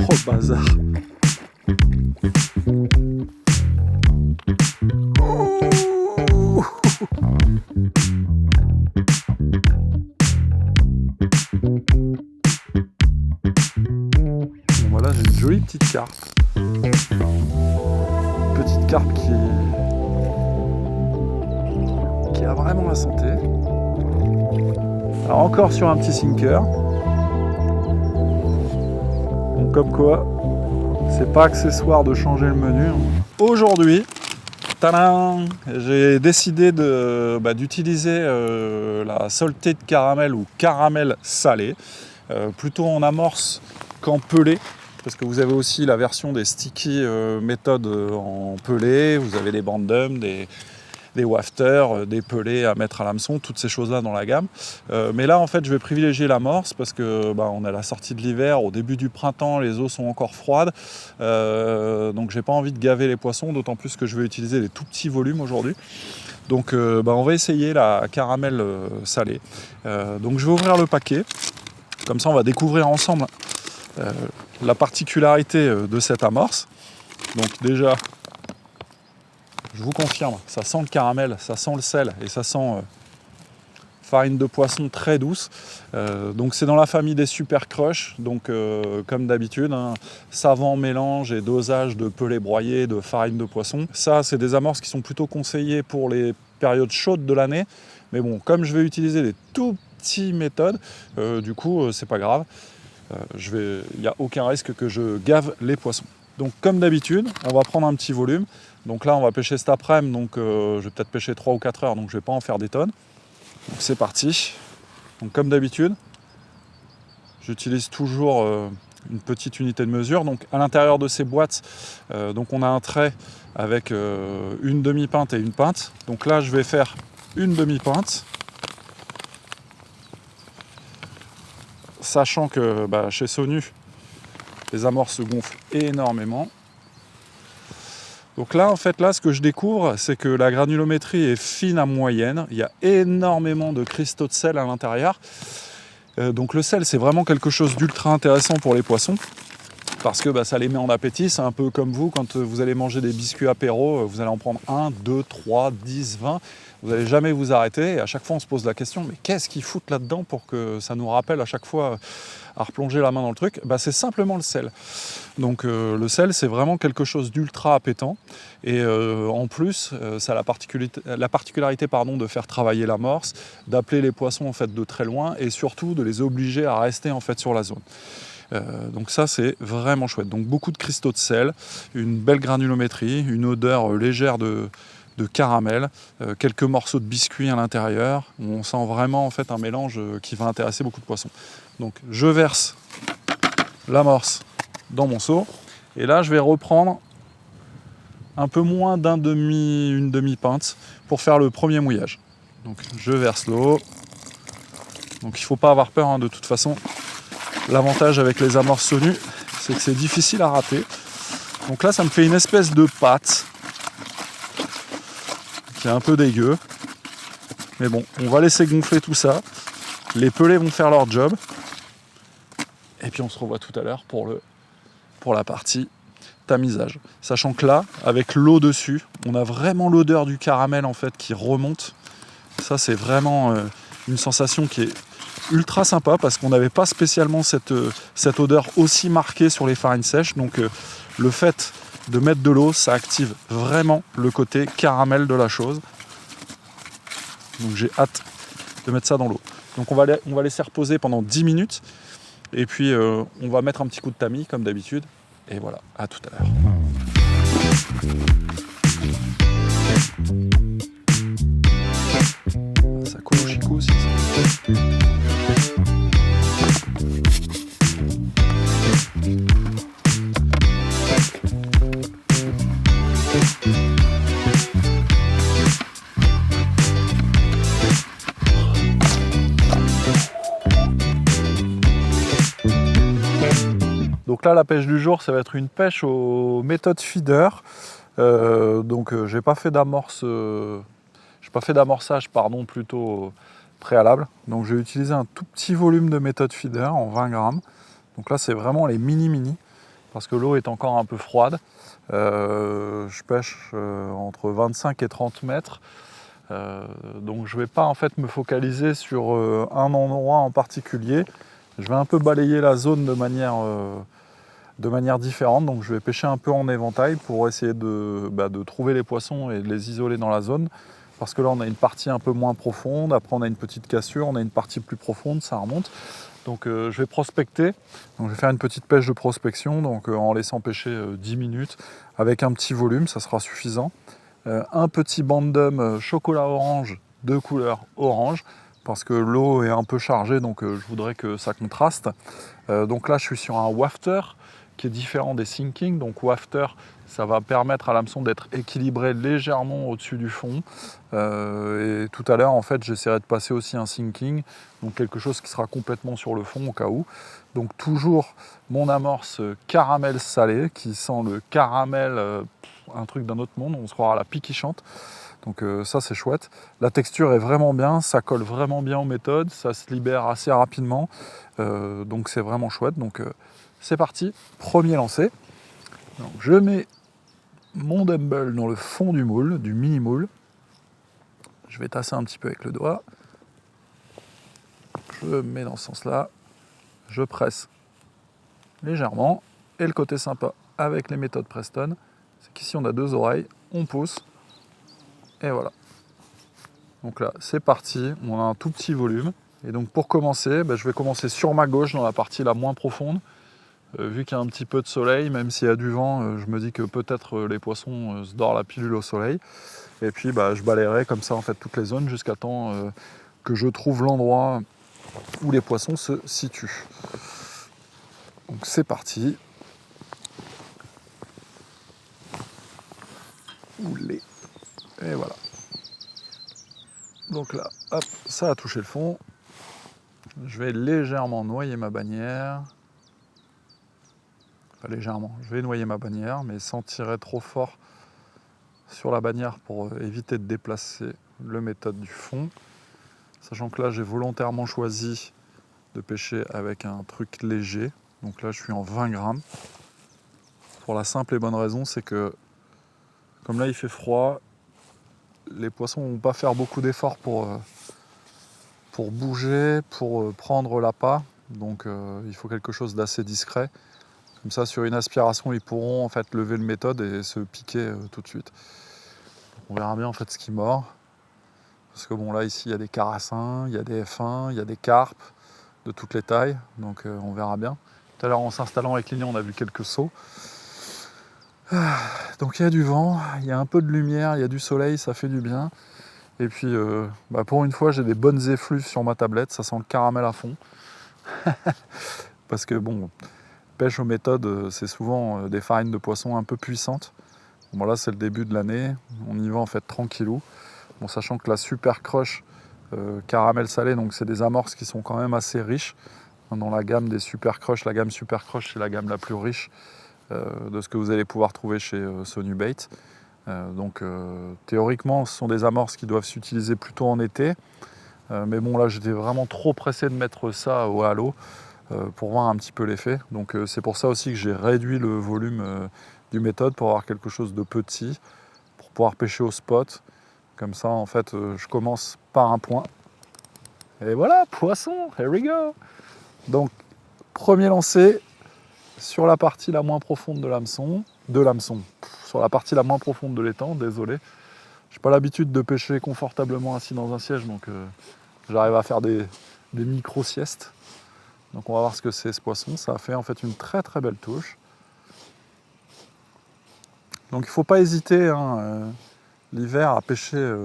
Oh bazar. Bon voilà, j'ai une jolie petite carpe. Petite carpe qui a vraiment la santé. Alors encore sur un petit sinker. Donc comme quoi, c'est pas accessoire de changer le menu. Aujourd'hui, tadam, j'ai décidé d'utiliser la salted caramel ou caramel salé, plutôt en amorce qu'en pelé. Parce que vous avez aussi la version des sticky méthodes en pelé, vous avez des bandums, des wafters, des pelés à mettre à l'hameçon, toutes ces choses-là dans la gamme. Mais là, en fait, je vais privilégier l'amorce parce que on est à la sortie de l'hiver, au début du printemps, les eaux sont encore froides. Donc, j'ai pas envie de gaver les poissons, d'autant plus que je vais utiliser des tout petits volumes aujourd'hui. Donc, on va essayer la caramel salée. Donc, je vais ouvrir le paquet. Comme ça, on va découvrir ensemble la particularité de cette amorce. Donc déjà, je vous confirme, ça sent le caramel, ça sent le sel et ça sent farine de poisson très douce. Donc c'est dans la famille des super crush, donc comme d'habitude, savant mélange et dosage de pelé broyé, de farine de poisson. Ça, c'est des amorces qui sont plutôt conseillées pour les périodes chaudes de l'année. Mais bon, comme je vais utiliser des tout petites méthodes, du coup, c'est pas grave. Il n'y a aucun risque que je gave les poissons. Donc comme d'habitude, on va prendre un petit volume. Donc là, on va pêcher cet après-midi, donc je vais peut-être pêcher 3 ou 4 heures, donc je ne vais pas en faire des tonnes. Donc c'est parti. Donc comme d'habitude, j'utilise toujours une petite unité de mesure. Donc à l'intérieur de ces boîtes, donc on a un trait avec une demi-pinte et une pinte. Donc là, je vais faire une demi-pinte. Sachant que chez Sonu, les amorces se gonflent énormément. Donc là, en fait, ce que je découvre, c'est que la granulométrie est fine à moyenne. Il y a énormément de cristaux de sel à l'intérieur. Donc le sel, c'est vraiment quelque chose d'ultra intéressant pour les poissons. Parce que ça les met en appétit. C'est un peu comme vous, quand vous allez manger des biscuits apéro, vous allez en prendre 1, 2, 3, 10, 20. Vous n'allez jamais vous arrêter. Et à chaque fois, on se pose la question, mais qu'est-ce qu'ils foutent là-dedans pour que ça nous rappelle à chaque fois à replonger la main dans le truc? C'est simplement le sel. Donc le sel, c'est vraiment quelque chose d'ultra appétant. Et en plus, ça a la particularité de faire travailler l'amorce, d'appeler les poissons en fait, de très loin et surtout de les obliger à rester en fait, sur la zone. Donc ça c'est vraiment chouette. Donc beaucoup de cristaux de sel, une belle granulométrie, une odeur légère de caramel, quelques morceaux de biscuits à l'intérieur. On sent vraiment en fait un mélange qui va intéresser beaucoup de poissons. Donc je verse l'amorce dans mon seau et là je vais reprendre un peu moins une demi-pinte pour faire le premier mouillage. Donc je verse l'eau. Donc il ne faut pas avoir peur de toute façon. L'avantage avec les amorces Sonu, c'est que c'est difficile à rater. Donc là, ça me fait une espèce de pâte qui est un peu dégueu. Mais bon, on va laisser gonfler tout ça. Les pelés vont faire leur job. Et puis on se revoit tout à l'heure pour la partie tamisage. Sachant que là, avec l'eau dessus, on a vraiment l'odeur du caramel en fait qui remonte. Ça, c'est vraiment une sensation qui est ultra sympa parce qu'on n'avait pas spécialement cette odeur aussi marquée sur les farines sèches. Donc le fait de mettre de l'eau, ça active vraiment le côté caramel de la chose. Donc j'ai hâte de mettre ça dans l'eau. Donc on va laisser reposer pendant 10 minutes. Et puis on va mettre un petit coup de tamis comme d'habitude. Et voilà, à tout à l'heure. Ça colle au chicot aussi. Ça. Donc là, la pêche du jour, ça va être une pêche aux méthodes feeder. J'ai pas fait d'amorçage, plutôt préalable. Donc j'ai utilisé un tout petit volume de méthode feeder en 20 grammes. Donc là, c'est vraiment les mini. parce que l'eau est encore un peu froide. Je pêche entre 25 et 30 mètres. Donc je ne vais pas en fait me focaliser sur un endroit en particulier. Je vais un peu balayer la zone de manière différente. Donc je vais pêcher un peu en éventail pour essayer de trouver les poissons et de les isoler dans la zone. Parce que là on a une partie un peu moins profonde, après on a une petite cassure, on a une partie plus profonde, ça remonte. Donc je vais prospecter, donc je vais faire une petite pêche de prospection, donc en laissant pêcher 10 minutes avec un petit volume, ça sera suffisant. Un petit bandum chocolat orange de couleur orange, parce que l'eau est un peu chargée, donc je voudrais que ça contraste. Donc là je suis sur un wafter qui est différent des sinking, donc wafter ça va permettre à l'hameçon d'être équilibré légèrement au-dessus du fond. Et tout à l'heure, en fait, j'essaierai de passer aussi un sinking, donc quelque chose qui sera complètement sur le fond au cas où. Donc toujours mon amorce caramel salé, qui sent le caramel, un truc d'un autre monde, on se croira à la pie qui chante. Donc ça c'est chouette. La texture est vraiment bien, ça colle vraiment bien aux méthodes, ça se libère assez rapidement. Donc c'est vraiment chouette. Donc c'est parti, premier lancer. Donc, je mets mon dumbbell dans le fond du moule, du mini moule. Je vais tasser un petit peu avec le doigt. Je mets dans ce sens-là. Je presse légèrement. Et le côté sympa avec les méthodes Preston, c'est qu'ici on a deux oreilles, on pousse. Et voilà. Donc là, c'est parti. On a un tout petit volume. Et donc pour commencer, je vais commencer sur ma gauche dans la partie la moins profonde. Vu qu'il y a un petit peu de soleil, même s'il y a du vent, je me dis que peut-être les poissons se dorent la pilule au soleil. Et puis je balayerai comme ça en fait toutes les zones jusqu'à temps que je trouve l'endroit où les poissons se situent. Donc c'est parti. Oulé. Et voilà. Donc là, hop, ça a touché le fond. Je vais légèrement noyer ma bannière. Enfin légèrement, je vais noyer ma bannière, mais sans tirer trop fort sur la bannière pour éviter de déplacer le méthode du fond. Sachant que là, j'ai volontairement choisi de pêcher avec un truc léger. Donc là, je suis en 20 grammes. Pour la simple et bonne raison, c'est que comme là, il fait froid, les poissons ne vont pas faire beaucoup d'efforts pour bouger, pour prendre l'appât. Donc il faut quelque chose d'assez discret. Comme ça, sur une aspiration, ils pourront en fait lever le méthode et se piquer tout de suite. On verra bien en fait ce qui mord. Parce que bon là ici il y a des carassins, il y a des F1, il y a des carpes de toutes les tailles. Donc on verra bien. Tout à l'heure en s'installant avec Lilian, on a vu quelques sauts. Donc il y a du vent, il y a un peu de lumière, il y a du soleil, ça fait du bien. Et puis pour une fois j'ai des bonnes effluves sur ma tablette, ça sent le caramel à fond. Parce que bon, pêche aux méthodes, c'est souvent des farines de poisson un peu puissantes. Bon là c'est le début de l'année, on y va en fait tranquillou. Bon, sachant que la super crush caramel salé, donc c'est des amorces qui sont quand même assez riches. Dans la gamme des super crush, la gamme super crush c'est la gamme la plus riche de ce que vous allez pouvoir trouver chez Sonu Bait. Donc théoriquement ce sont des amorces qui doivent s'utiliser plutôt en été. Mais bon là j'étais vraiment trop pressé de mettre ça au halo pour voir un petit peu l'effet. Donc c'est pour ça aussi que j'ai réduit le volume du méthode pour avoir quelque chose de petit, pour pouvoir pêcher au spot. Comme ça en fait je commence par un point. Et voilà, poisson, here we go. Donc premier lancer sur la partie la moins profonde de l'hameçon, sur la partie la moins profonde de l'étang, désolé. J'ai pas l'habitude de pêcher confortablement assis dans un siège, donc j'arrive à faire des micro-siestes. Donc on va voir ce que c'est ce poisson. Ça a fait en fait une très très belle touche. Donc il ne faut pas hésiter l'hiver à pêcher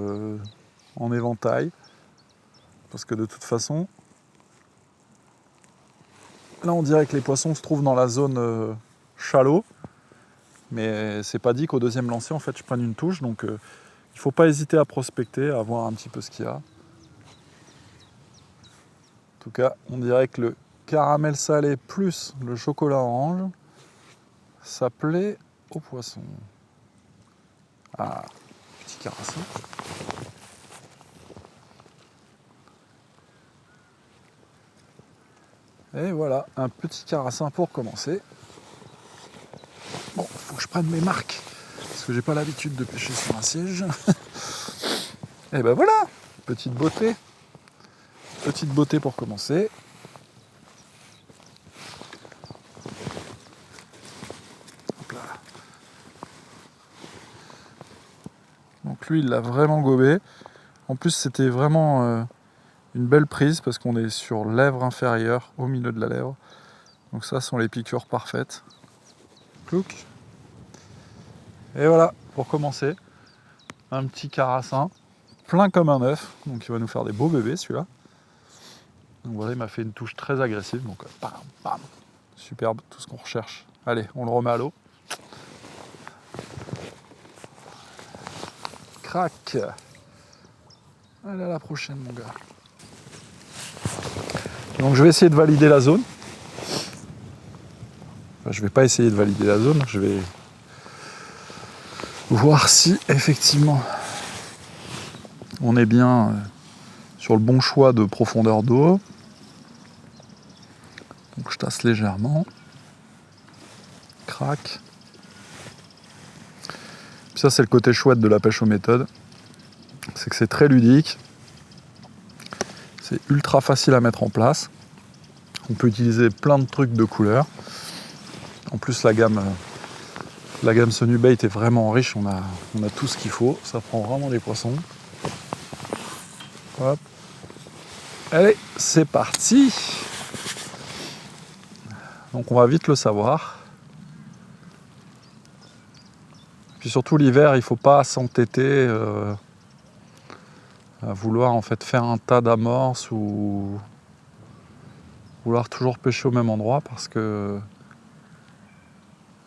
en éventail. Parce que de toute façon, là on dirait que les poissons se trouvent dans la zone shallow. Mais c'est pas dit qu'au deuxième lancer en fait je prenne une touche. Donc il ne faut pas hésiter à prospecter, à voir un petit peu ce qu'il y a. En tout cas, on dirait que le caramel salé plus le chocolat orange, ça plaît aux poissons. Ah, petit carassin. Et voilà, un petit carassin pour commencer. faut que je prenne mes marques. Parce que j'ai pas l'habitude de pêcher sur un siège. Et ben voilà, petite beauté. Petite beauté pour commencer. Hop là. Donc lui, il l'a vraiment gobé. En plus, c'était vraiment une belle prise parce qu'on est sur lèvre inférieure, au milieu de la lèvre. Donc ça sont les piqûres parfaites. Clouc. Et voilà, pour commencer, un petit carassin, plein comme un œuf. Donc il va nous faire des beaux bébés celui-là. Donc voilà, il m'a fait une touche très agressive. Donc bam, bam. Superbe, tout ce qu'on recherche. Allez, on le remet à l'eau. Crac. Allez, à la prochaine, mon gars. Donc je vais essayer de valider la zone. Enfin, je vais pas essayer de valider la zone, je vais voir si effectivement on est bien sur le bon choix de profondeur d'eau. Donc je tasse légèrement. Crac. Puis ça c'est le côté chouette de la pêche aux méthodes. C'est que c'est très ludique. C'est ultra facile à mettre en place. On peut utiliser plein de trucs de couleurs. En plus la gamme Sonubait est vraiment riche. On a tout ce qu'il faut. Ça prend vraiment des poissons. Hop. Allez, c'est parti. Donc on va vite le savoir. Puis surtout l'hiver, il ne faut pas s'entêter à vouloir en fait faire un tas d'amorces ou vouloir toujours pêcher au même endroit parce que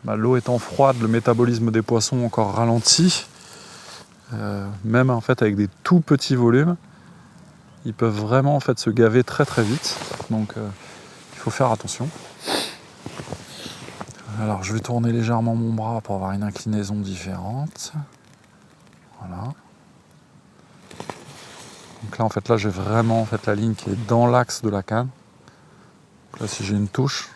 l'eau étant froide, le métabolisme des poissons encore ralenti. Même en fait avec des tout petits volumes, ils peuvent vraiment en fait se gaver très très vite. Donc il faut faire attention. Alors je vais tourner légèrement mon bras pour avoir une inclinaison différente. Voilà. Donc là en fait j'ai vraiment en fait la ligne qui est dans l'axe de la canne. Donc là si j'ai une touche,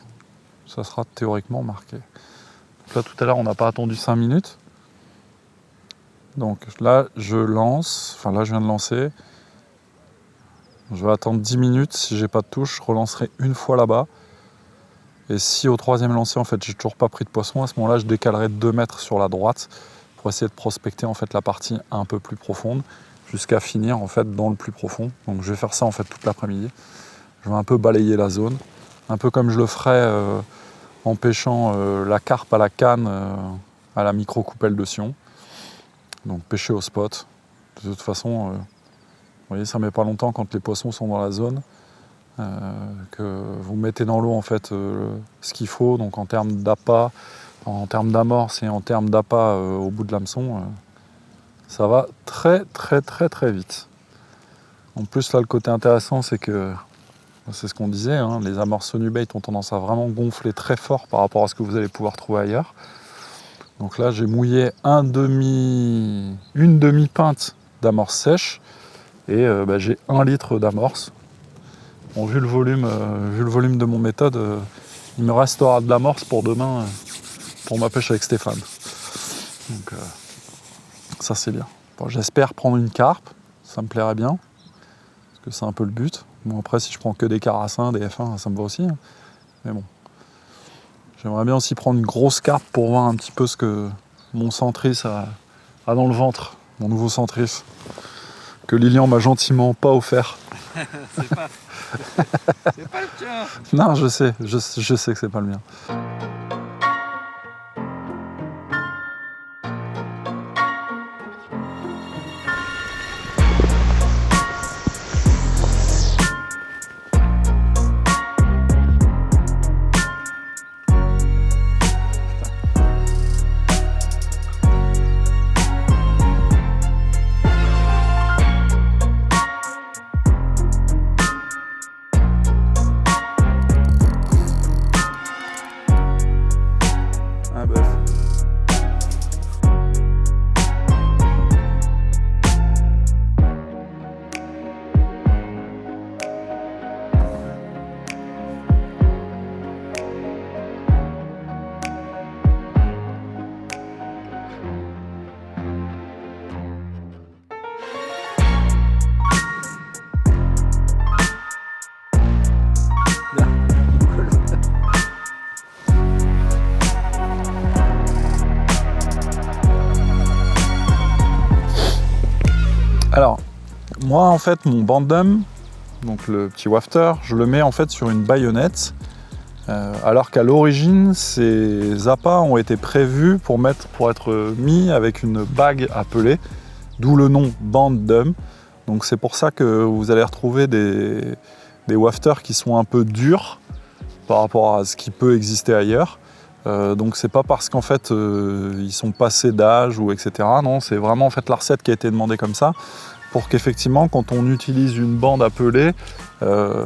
ça sera théoriquement marqué. Donc là tout à l'heure on n'a pas attendu 5 minutes. Donc là je lance, enfin là je viens de lancer. Je vais attendre 10 minutes, si j'ai pas de touche, je relancerai une fois là-bas. Et si au troisième lancer en fait j'ai toujours pas pris de poisson, à ce moment-là je décalerai 2 mètres sur la droite pour essayer de prospecter en fait la partie un peu plus profonde jusqu'à finir en fait dans le plus profond. Donc je vais faire ça en fait toute l'après-midi. Je vais un peu balayer la zone, un peu comme je le ferais en pêchant la carpe à la canne à la micro-coupelle de Sion. Donc pêcher au spot. De toute façon, vous voyez, ça met pas longtemps quand les poissons sont dans la zone. Que vous mettez dans l'eau en fait ce qu'il faut, donc en termes d'appât, en termes d'amorce et en termes d'appât au bout de l'hameçon, ça va très très très très vite. En plus là le côté intéressant c'est que, c'est ce qu'on disait, hein, les amorces Sonubait ont tendance à vraiment gonfler très fort par rapport à ce que vous allez pouvoir trouver ailleurs. Donc là j'ai mouillé une demi-pinte d'amorce sèche et j'ai 1 litre d'amorce. Bon, vu le volume de mon méthode, il me restera de l'amorce pour demain, pour ma pêche avec Stéphane. Donc ça c'est bien. Bon, j'espère prendre une carpe, ça me plairait bien, parce que c'est un peu le but. Bon après si je prends que des carassins, des F1, ça me va aussi. Hein. Mais bon. J'aimerais bien aussi prendre une grosse carpe pour voir un petit peu ce que mon centris a dans le ventre, mon nouveau centris, que Lilian m'a gentiment pas offert. C'est pas le tien. Non, je sais que c'est pas le mien. Alors, moi en fait mon Bandum, donc le petit wafter, je le mets en fait sur une baïonnette, alors qu'à l'origine ces appâts ont été prévus pour être mis avec une bague à peler, d'où le nom Bandum. Donc c'est pour ça que vous allez retrouver des wafters qui sont un peu durs par rapport à ce qui peut exister ailleurs. Donc c'est pas parce qu'en fait ils sont passés d'âge ou etc. Non, c'est vraiment en fait la recette qui a été demandée comme ça pour qu'effectivement quand on utilise une bande à peler, le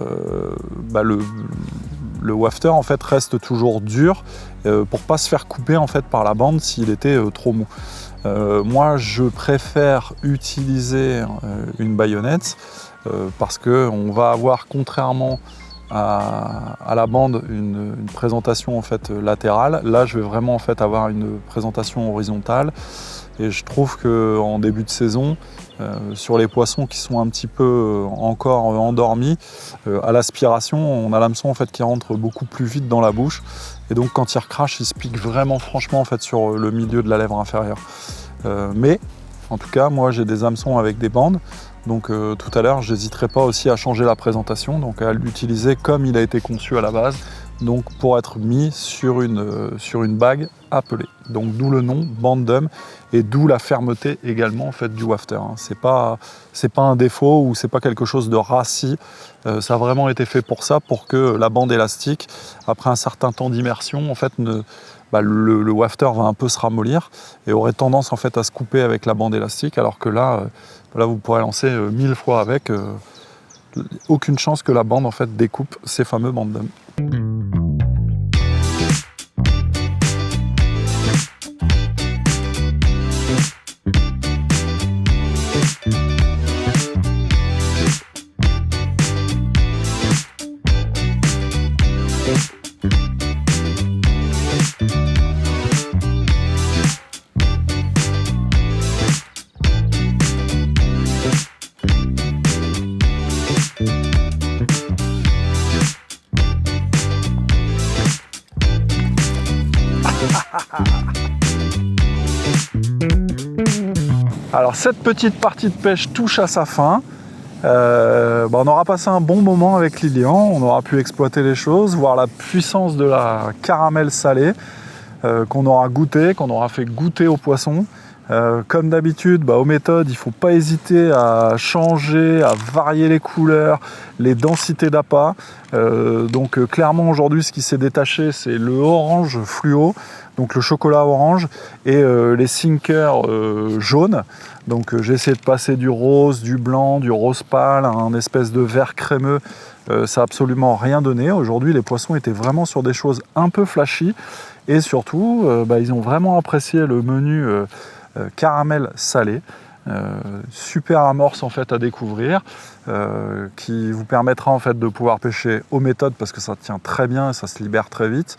wafter en fait reste toujours dur pour pas se faire couper en fait par la bande s'il était trop mou. Moi je préfère utiliser une baïonnette parce que on va avoir, contrairement à la bande, une présentation en fait latérale. Là je vais vraiment en fait avoir une présentation horizontale, et je trouve que en début de saison, sur les poissons qui sont un petit peu encore endormis, à l'aspiration on a l'hameçon en fait qui rentre beaucoup plus vite dans la bouche, et donc quand il recrache il se pique vraiment franchement en fait sur le milieu de la lèvre inférieure. Mais en tout cas moi j'ai des hameçons avec des bandes. Donc tout à l'heure, je n'hésiterai pas aussi à changer la présentation, donc à l'utiliser comme il a été conçu à la base, donc pour être mis sur une bague à peler. Donc d'où le nom Bandum, et d'où la fermeté également en fait du wafter. C'est pas un défaut ou c'est pas quelque chose de rassis. Ça a vraiment été fait pour ça, pour que la bande élastique, après un certain temps d'immersion, en fait le wafter va un peu se ramollir et aurait tendance en fait à se couper avec la bande élastique, alors que là vous pourrez lancer 1000 fois avec, aucune chance que la bande en fait découpe ces fameux Bandum. Alors cette petite partie de pêche touche à sa fin. On aura passé un bon moment avec Lilian, on aura pu exploiter les choses, voir la puissance de la caramel salée qu'on aura goûté, qu'on aura fait goûter aux poissons. Comme d'habitude, aux méthodes, il ne faut pas hésiter à changer, à varier les couleurs, les densités d'appât. Donc clairement aujourd'hui, ce qui s'est détaché, c'est le orange fluo, donc le chocolat orange, et les sinkers jaunes. Donc j'ai essayé de passer du rose, du blanc, du rose pâle, un espèce de vert crémeux. Ça n'a absolument rien donné. Aujourd'hui, les poissons étaient vraiment sur des choses un peu flashy, et surtout, ils ont vraiment apprécié le menu caramel salé. Super amorce en fait à découvrir, qui vous permettra en fait de pouvoir pêcher aux méthodes, parce que ça tient très bien et ça se libère très vite,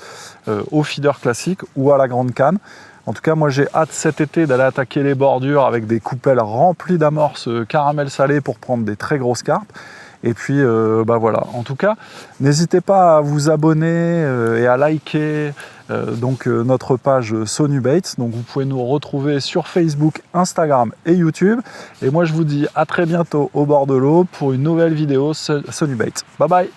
au feeder classique ou à la grande canne. En tout cas, moi j'ai hâte cet été d'aller attaquer les bordures avec des coupelles remplies d'amorces caramel salé pour prendre des très grosses carpes. Et puis voilà, en tout cas, n'hésitez pas à vous abonner et à liker notre page Sonubait. Donc vous pouvez nous retrouver sur Facebook, Instagram et YouTube. Et moi je vous dis à très bientôt au bord de l'eau pour une nouvelle vidéo Sonubait. Bye bye.